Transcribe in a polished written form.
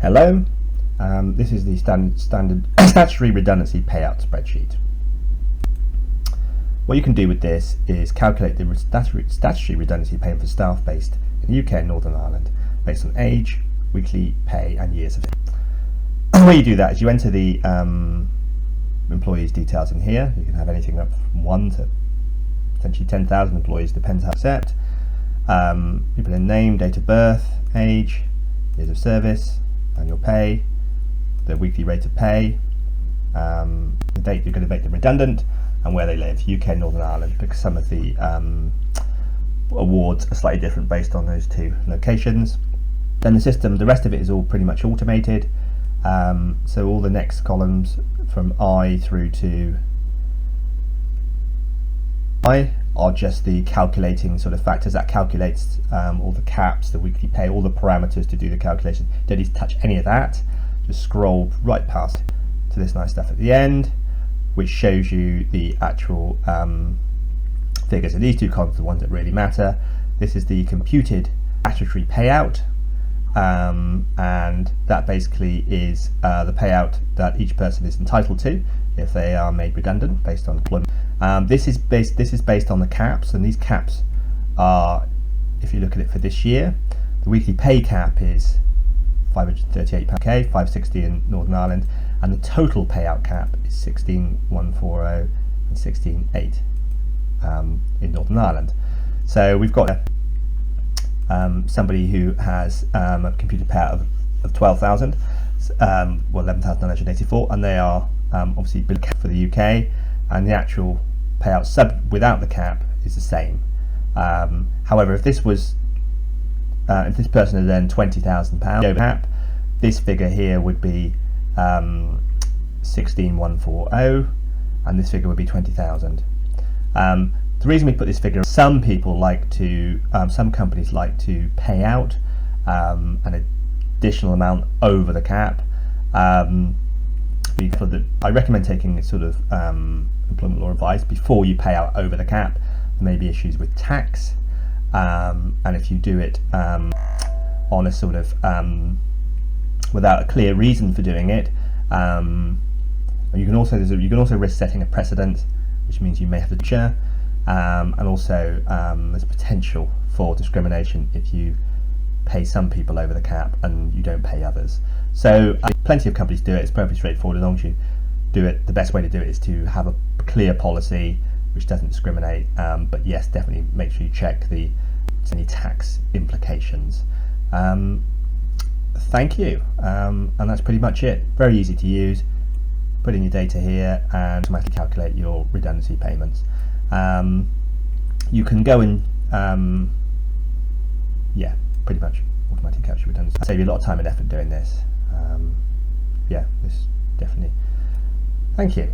Hello, this is the standard statutory redundancy payout spreadsheet. What you can do with this is calculate the statutory redundancy payment for staff based in the UK and Northern Ireland based on age, weekly pay and years of it. The way you do that is you enter the employees' details in here. You can have anything up from 1 to potentially 10,000 employees, depends how accept. People in name, date of birth, age, years of service, annual pay, the weekly rate of pay, the date you're going to make them redundant, and where they live, UK, Northern Ireland, because some of the awards are slightly different based on those two locations. Then the system, the rest of it is all pretty much automated. So all the next columns from I through to I are just the calculating sort of factors that calculates all the caps, the weekly pay, all the parameters to do the calculation. Don't need to touch any of that. Just scroll right past to this nice stuff at the end, which shows you the actual figures. So these two columns are the ones that really matter. This is the computed statutory payout, and that basically is the payout that each person is entitled to if they are made redundant based on employment. This is based on the caps, and these caps are, if you look at it for this year, the weekly pay cap is £538 UK, 560 in Northern Ireland, and the total payout cap is 16,140 and 16,8 in Northern Ireland. So we've got somebody who has a computed payout of 12,000, well 11,984, and they are obviously below cap for the UK, and the actual payout without the cap is the same. However, if this person had earned £20,000 over cap, this figure here would be 16,140, and this figure would be 20,000. The reason we put this figure, some people like to, some companies like to pay out an additional amount over the cap. I recommend taking sort of employment law advice before you pay out over the cap. There may be issues with tax, and if you do it on a sort of without a clear reason for doing it, you can also risk setting a precedent, which means you may have to share, and also there's potential for discrimination if you pay some people over the cap and you don't pay others. So plenty of companies do it. It's perfectly straightforward. As long as you do it, the best way to do it is to have a clear policy which doesn't discriminate. But yes, definitely make sure you check any tax implications. Thank you, and that's pretty much it. Very easy to use. Put in your data here and automatically calculate your redundancy payments. You can go and yeah, pretty much automatically capture redundancy. Save you a lot of time and effort doing this. Yeah, this definitely. Thank you.